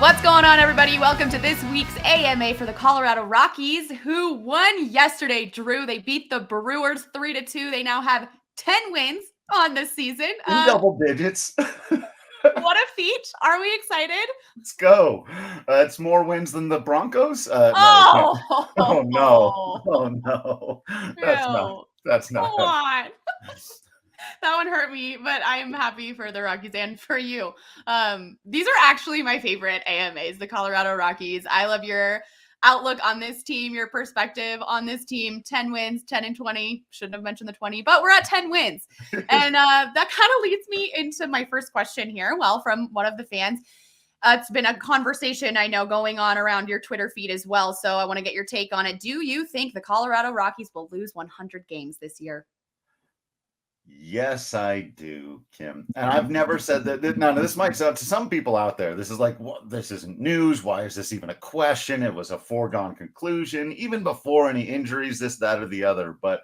What's going on, everybody? Welcome to this week's AMA for the Colorado Rockies, who won yesterday. Drew, they beat the Brewers 3-2. They now have 10 wins on this season. In double digits. What a feat. Are we excited? Let's go. It's more wins than the Broncos. No. Oh no. Oh no. That's not. Come on. That one hurt me, but I'm happy for the Rockies and for you. These are actually my favorite AMAs, the Colorado Rockies. I love your outlook on this team, your perspective on this team. 10 wins, 10-20. Shouldn't have mentioned the 20, but we're at 10 wins. And that kind of leads me into my first question here. Well, from one of the fans. It's been a conversation, I know, going on around your Twitter feed as well. So I want to get your take on it. Do you think the Colorado Rockies will lose 100 games this year? Yes, I do, Kim. And I've never said that. Now, this might sound to some people out there, this is like, well, this isn't news. Why is this even a question? It was a foregone conclusion, even before any injuries, this, that, or the other. But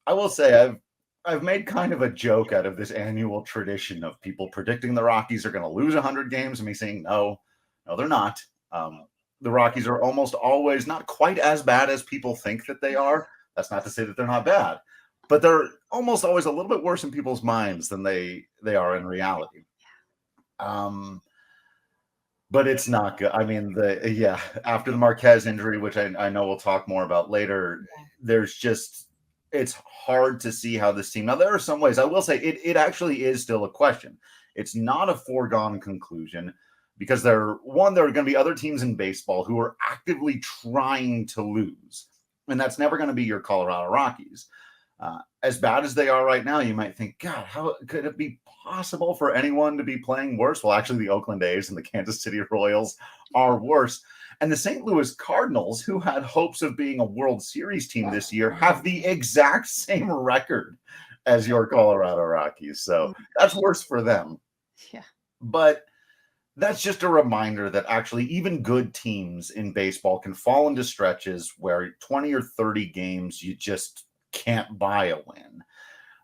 I will say I've made kind of a joke out of this annual tradition of people predicting the Rockies are going to lose 100 games and me saying, no, they're not. The Rockies are almost always not quite as bad as people think that they are. That's not to say that they're not bad, but they're almost always a little bit worse in people's minds than they are in reality. But it's not good. I mean, after the Marquez injury, which I know we'll talk more about later, it's hard to see how this team. Now, there are some ways I will say it actually is still a question. It's not a foregone conclusion because there are going to be other teams in baseball who are actively trying to lose, and that's never going to be your Colorado Rockies. As bad as they are right now, you might think, God, how could it be possible for anyone to be playing worse? Well, actually, the Oakland A's and the Kansas City Royals are worse. And the St. Louis Cardinals, who had hopes of being a World Series team this year, have the exact same record as your Colorado Rockies. So that's worse for them. Yeah. But that's just a reminder that actually even good teams in baseball can fall into stretches where 20 or 30 games you just can't buy a win,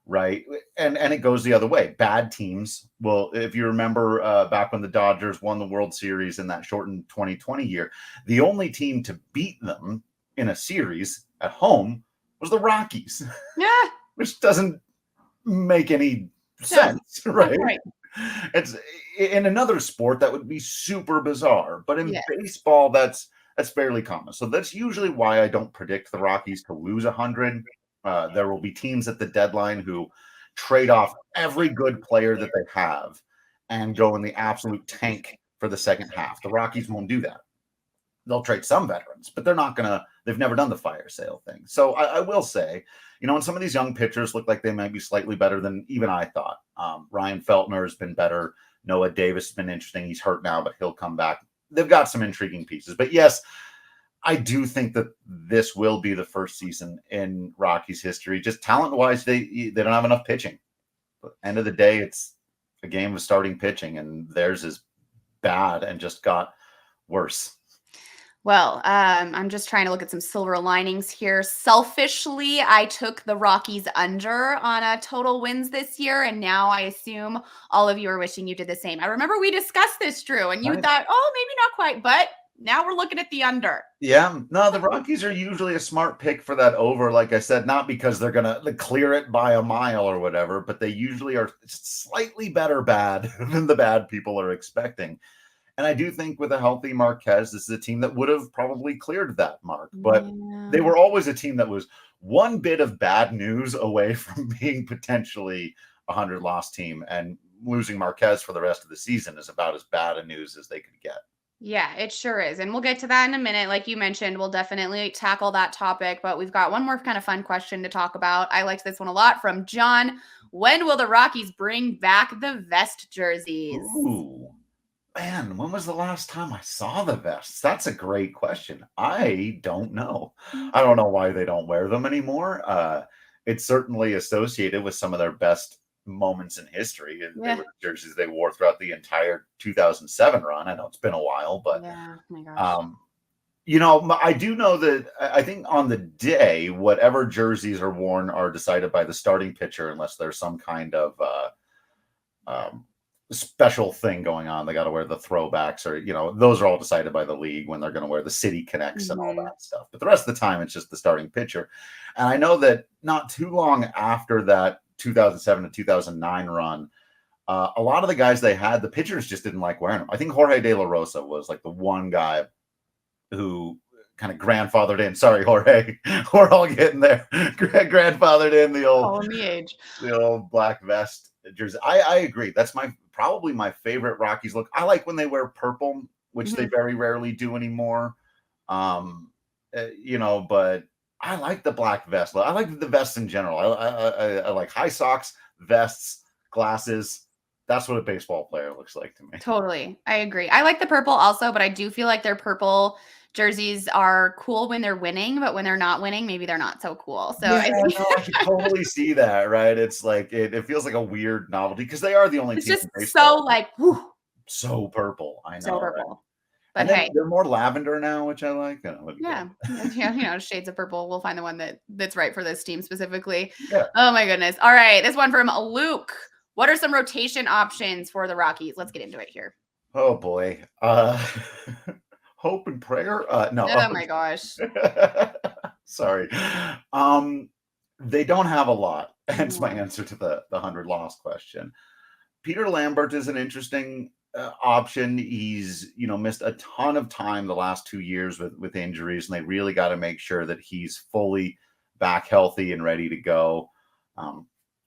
right? And it goes the other way. Bad teams will, if you remember back when the Dodgers won the World Series in that shortened 2020 year, the only team to beat them in a series at home was the Rockies. Yeah. Which doesn't make any sense, right? It's in another sport that would be super bizarre, but in baseball that's fairly common. So that's usually why I don't predict the Rockies to lose 100. There will be teams at the deadline who trade off every good player that they have and go in the absolute tank for the second half. The Rockies won't do that. They'll trade some veterans, but they've never done the fire sale thing. So I will say, and some of these young pitchers look like they might be slightly better than even I thought. Ryan Feltner has been better. Noah Davis has been interesting. He's hurt now, but he'll come back. They've got some intriguing pieces. But yes, I do think that this will be the first season in Rockies history. Just talent-wise, they don't have enough pitching. But end of the day, it's a game of starting pitching, and theirs is bad and just got worse. Well, I'm just trying to look at some silver linings here. Selfishly, I took the Rockies under on total wins this year, and now I assume all of you are wishing you did the same. I remember we discussed this, Drew, and you thought, oh, maybe not quite, but now we're looking at the under. Yeah. No, the Rockies are usually a smart pick for that over, like I said, not because they're going to clear it by a mile or whatever, but they usually are slightly better bad than the bad people are expecting. And I do think with a healthy Marquez, this is a team that would have probably cleared that mark. But they were always a team that was one bit of bad news away from being potentially a 100-loss team. And losing Marquez for the rest of the season is about as bad a news as they could get. Yeah, it sure is. And we'll get to that in a minute. Like you mentioned, we'll definitely tackle that topic. But we've got one more kind of fun question to talk about. I liked this one a lot from John. When will the Rockies bring back the vest jerseys? Ooh. Man, when was the last time I saw the vests? That's a great question. I don't know. I don't know why they don't wear them anymore. It's certainly associated with some of their best moments in history. They were the jerseys they wore throughout the entire 2007 run. I know it's been a while, but oh my gosh. I do know that I think on the day, whatever jerseys are worn are decided by the starting pitcher, unless there's some kind of special thing going on. They got to wear the throwbacks, or those are all decided by the league when they're going to wear the city connects and all that stuff. But the rest of the time, it's just the starting pitcher. And I know that not too long after that 2007 to 2009 run, a lot of the guys they had, the pitchers just didn't like wearing them. I think Jorge De La Rosa was like the one guy who kind of grandfathered in. Sorry, Jorge, we're all getting there. Grandfathered in the old black vest jersey. I agree. That's probably my favorite Rockies look. I like when they wear purple, which they very rarely do anymore. But I like the black vest. I like the vests in general. I like high socks, vests, glasses. That's what a baseball player looks like to me. Totally. I agree. I like the purple also, but I do feel like their purple jerseys are cool when they're winning, but when they're not winning, maybe they're not so cool. So I can totally see that, right? It's like it feels like a weird novelty because they are the only team. It's just so like so purple. I know. So purple. Right? But hey, they're more lavender now, which I like. Yeah, shades of purple. We'll find the one that's right for this team specifically. Yeah. Oh my goodness. All right, this one from Luke. What are some rotation options for the Rockies? Let's get into it here. Oh boy. Hope and prayer. No. Oh my gosh. Sorry. They don't have a lot. Hence my answer to the 100 loss question. Peter Lambert is an interesting option. He's missed a ton of time the last 2 years with injuries, and they really got to make sure that he's fully back healthy and ready to go.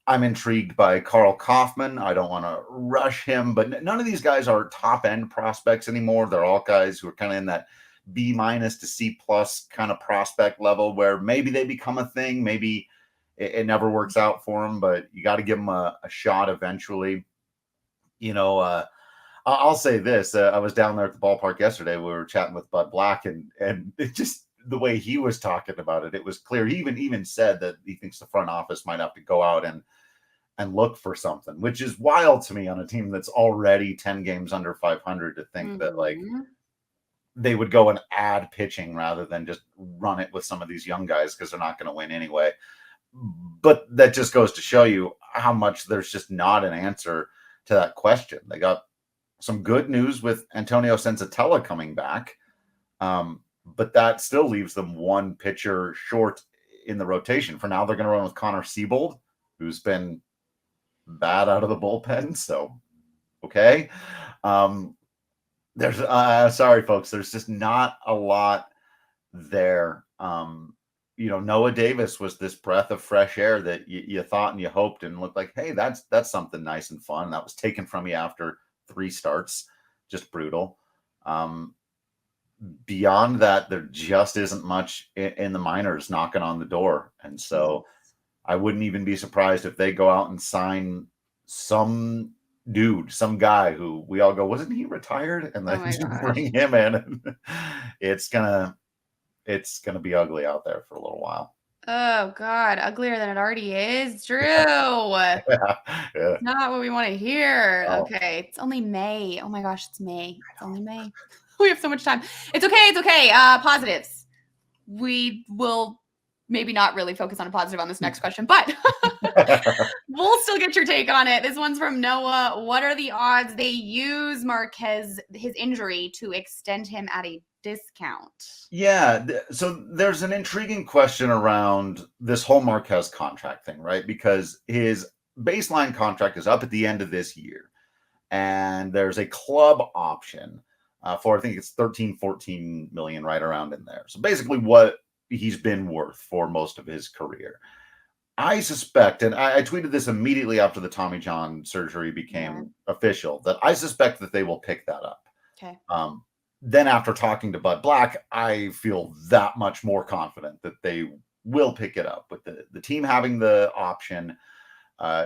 I'm intrigued by Carl Kaufman. I don't want to rush him, but none of these guys are top end prospects anymore. They're all guys who are kind of in that B- to C+ kind of prospect level, where maybe they become a thing. Maybe it never works out for them, but you got to give them a shot eventually. I'll say this. I was down there at the ballpark yesterday. We were chatting with Bud Black, and it just, the way he was talking about it, it was clear. He even said that he thinks the front office might have to go out and look for something, which is wild to me on a team that's already 10 games under 500 to think that like they would go and add pitching rather than just run it with some of these young guys because they're not going to win anyway. But that just goes to show you how much there's just not an answer to that question. They got some good news with Antonio Senzatella coming back. But that still leaves them one pitcher short in the rotation. For now, they're going to run with Connor Siebold, who's been bad out of the bullpen. So, okay. There's sorry, folks. There's just not a lot there. Noah Davis was this breath of fresh air that you thought and you hoped and looked like, hey, that's something nice and fun. That was taken from you after 3 starts. Just brutal. Beyond that, there just isn't much in the minors knocking on the door. And so I wouldn't even be surprised if they go out and sign some dude, some guy who we all go, wasn't he retired? And then bring him in. And it's gonna be ugly out there for a little while. Oh God, uglier than it already is. Drew. Yeah. Not what we want to hear. Oh. Okay. It's only May. Oh my gosh, it's May. It's only May. We have so much time. It's okay. It's okay. Positives. We will maybe not really focus on a positive on this next question, but we'll still get your take on it. This one's from Noah. What are the odds they use Marquez, his injury, to extend him at a discount? Yeah. So there's an intriguing question around this whole Marquez contract thing, right? Because his baseline contract is up at the end of this year. And there's a club option for, I think it's 13, 14 million, right around in there. So basically what he's been worth for most of his career. I suspect, and I tweeted this immediately after the Tommy John surgery became official, that I suspect that they will pick that up. Okay. Then after talking to Bud Black, I feel that much more confident that they will pick it up. With the team having the option,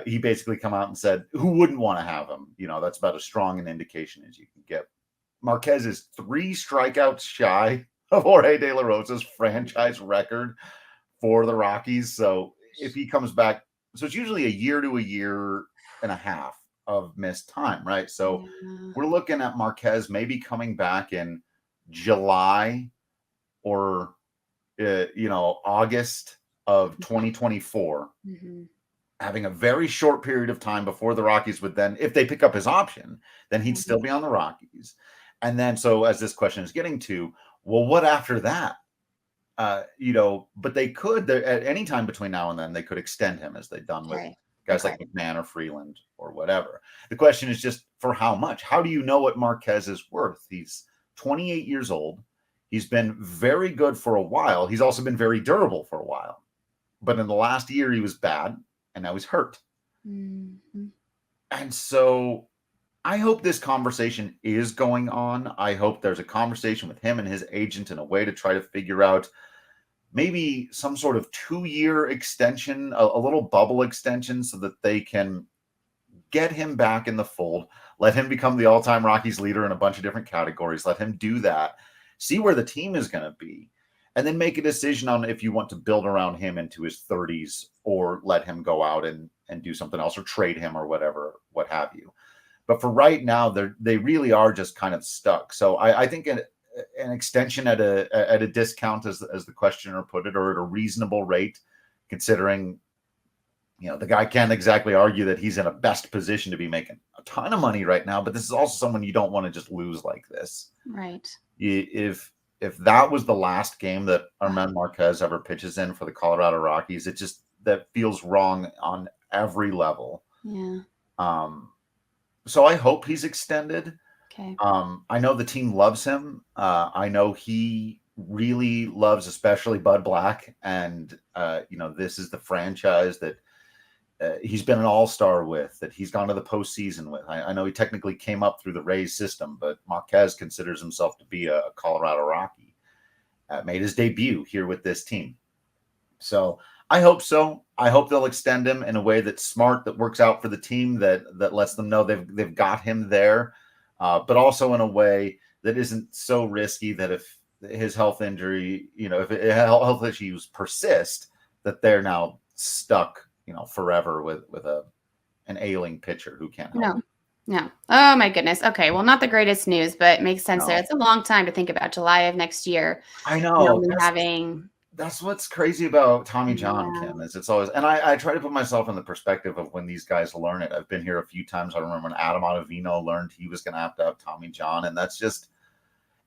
he basically come out and said, who wouldn't want to have him? That's about as strong an indication as you can get. Marquez is 3 strikeouts shy of Jorge De La Rosa's franchise record for the Rockies. So if he comes back, so it's usually a year to a year and a half of missed time, right? So we're looking at Marquez maybe coming back in July or August of 2024. having a very short period of time before the Rockies would then, if they pick up his option, then he'd still be on the Rockies. And then, so as this question is getting to, well, what after that? But they could, at any time between now and then, they could extend him as they've done with guys like McMahon or Freeland or whatever. The question is just for how much? How do you know what Marquez is worth? He's 28 years old. He's been very good for a while. He's also been very durable for a while. But in the last year, he was bad, and now he's hurt. Mm-hmm. And so I hope this conversation is going on. I hope there's a conversation with him and his agent in a way to try to figure out maybe some sort of 2-year extension, a little bubble extension, so that they can get him back in the fold, let him become the all-time Rockies leader in a bunch of different categories, let him do that, see where the team is going to be, and then make a decision on if you want to build around him into his 30s or let him go out and do something else or trade him or whatever, what have you. But for right now, they really are just kind of stuck. So I think an extension at a discount, as the questioner put it, or at a reasonable rate, considering, the guy can't exactly argue that he's in a best position to be making a ton of money right now, but this is also someone you don't want to just lose like this. Right. If that was the last game that Armen Marquez ever pitches in for the Colorado Rockies, that feels wrong on every level. Yeah. So I hope he's extended. Okay. I know the team loves him. I know he really loves, especially Bud Black. And, this is the franchise that he's been an all-star with, that he's gone to the postseason with. I know he technically came up through the Rays system, but Marquez considers himself to be a Colorado Rocky. Made his debut here with this team. So I hope so. I hope they'll extend him in a way that's smart, that works out for the team, that lets them know they've got him there, but also in a way that isn't so risky that if his health injury, if health issues persist, that they're now stuck, forever with an ailing pitcher who can't help. No. Oh my goodness. Okay. Well, not the greatest news, but it makes sense there. It's a long time to think about. July of next year. I know. That's what's crazy about Tommy John, Kim, is it's always, and I try to put myself in the perspective of when these guys learn it. I've been here a few times. I remember when Adam Ottavino learned he was going to have Tommy John, and that's just,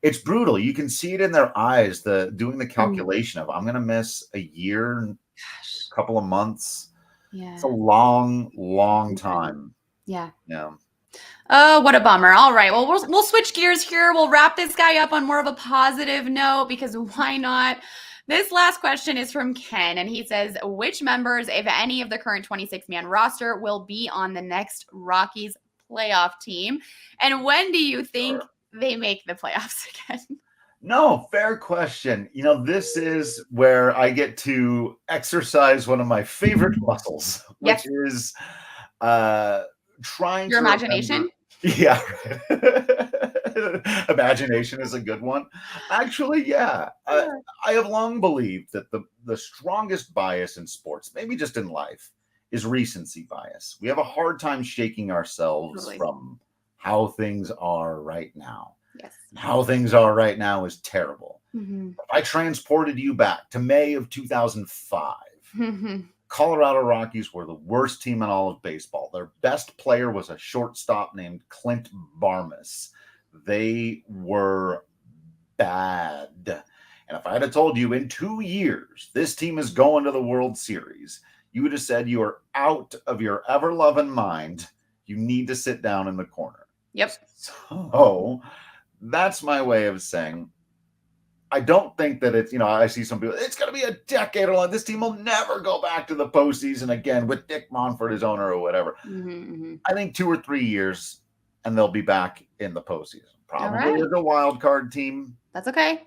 it's brutal. You can see it in their eyes, doing the calculation of, I'm going to miss a year, a couple of months. Yeah. It's a long, long time. Yeah. Yeah. Oh, what a bummer. All right. Well, we'll switch gears here. We'll wrap this guy up on more of a positive note, because why not? This last question is from Ken, and he says, which members, if any, of the current 26-man roster will be on the next Rockies playoff team? And when do you think they make the playoffs again? No, fair question. This is where I get to exercise one of my favorite muscles, which is trying your imagination. Yeah. Imagination is a good one. Actually, yeah. I have long believed that the strongest bias in sports, maybe just in life, is recency bias. We have a hard time shaking ourselves from how things are right now. Yes. How things are right now is terrible. Mm-hmm. If I transported you back to May of 2005, Colorado Rockies were the worst team in all of baseball. Their best player was a shortstop named Clint Barmas. They were bad. And if I had told you in 2 years, this team is going to the World Series, you would have said you are out of your ever-loving mind. You need to sit down in the corner. Yep. So that's my way of saying, I don't think that it's, I see some people, it's going to be a decade or long. This team will never go back to the postseason again with Dick Monfort as owner or whatever. Mm-hmm. I think 2 or 3 years and they'll be back in the postseason. Probably as a wild card team. That's okay.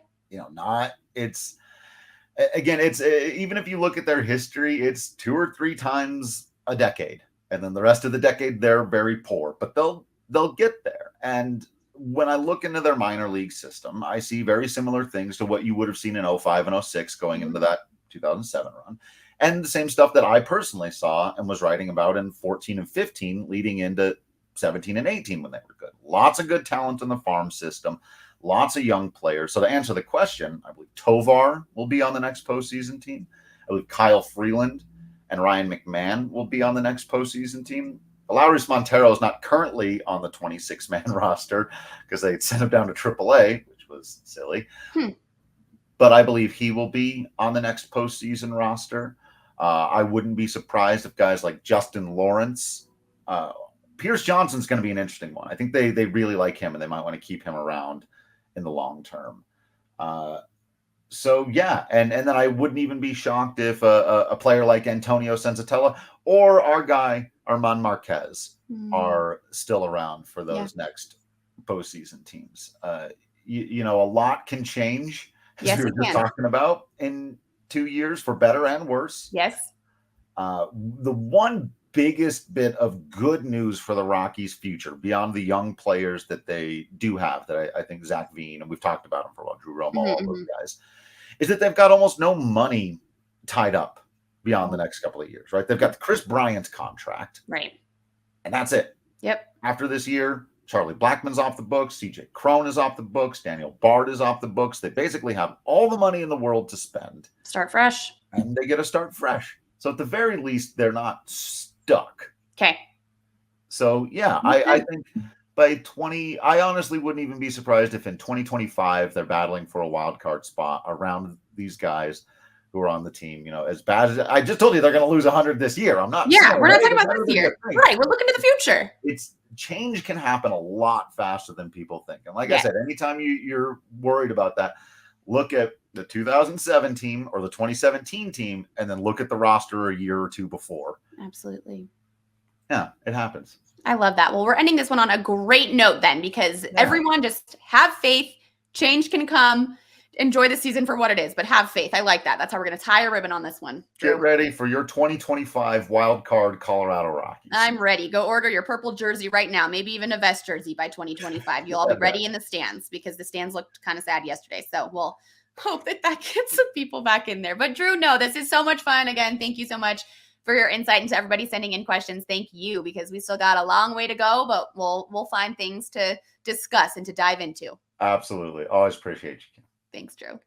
It's even if you look at their history, it's 2 or 3 times a decade. And then the rest of the decade, they're very poor, but they'll get there. And when I look into their minor league system, I see very similar things to what you would have seen in 05 and 06 going into that 2007 run. And the same stuff that I personally saw and was writing about in 14 and 15 leading into 17 and 18 when they were good. Lots of good talent in the farm system, lots of young players. So to answer the question, I believe Tovar will be on the next postseason team. I believe Kyle Freeland and Ryan McMahon will be on the next postseason team. Lauris Montero is not currently on the 26-man roster because they sent him down to AAA, which was silly. But I believe he will be on the next postseason roster. I wouldn't be surprised if guys like Justin Lawrence, Pierce Johnson's going to be an interesting one. I think they really like him and they might want to keep him around in the long term. So yeah, and then I wouldn't even be shocked if a player like Antonio Senzatella or our guy Armand Marquez are still around for those next postseason teams. You know, a lot can change. Yes, we were just talking about in 2 years, for better and worse. Yes. The one biggest bit of good news for the Rockies' future, beyond the young players that they do have, that I think Zach Veen, and we've talked about him for a while, Drew Romo, all those guys, is that they've got almost no money tied up beyond the next couple of years, right? They've got the Chris Bryant contract. Right. And that's it. Yep. After this year, Charlie Blackmon's off the books, CJ Cron is off the books, Daniel Bard is off the books. They basically have all the money in the world to spend. Start fresh. And they get to start fresh. So at the very least, they're not stuck. Okay. So yeah, I think by I honestly wouldn't even be surprised if in 2025 they're battling for a wild card spot around these guys who are on the team. You know, as bad as I just told you, they're going to lose 100 this year. I'm not. Yeah, we're not talking about this year. Right. We're looking to the future. Change can happen a lot faster than people think. And like I said, anytime you're worried about that, look at the 2007 team or the 2017 team, and then look at the roster a year or two before. Absolutely. Yeah, it happens. I love that. Well, we're ending this one on a great note then, because everyone just have faith. Change can come. Enjoy the season for what it is, but have faith. I like that. That's how we're going to tie a ribbon on this one. Get ready for your 2025 wild card Colorado Rockies. I'm ready. Go order your purple jersey right now. Maybe even a vest jersey by 2025. You'll all be ready in the stands, because the stands looked kind of sad yesterday. So we'll hope that gets some people back in there. But Drew, no, this is so much fun. Again, thank you so much for your insight, and to everybody sending in questions. Thank you, because we still got a long way to go, but we'll find things to discuss and to dive into. Absolutely. Always appreciate you. Thanks, Drew.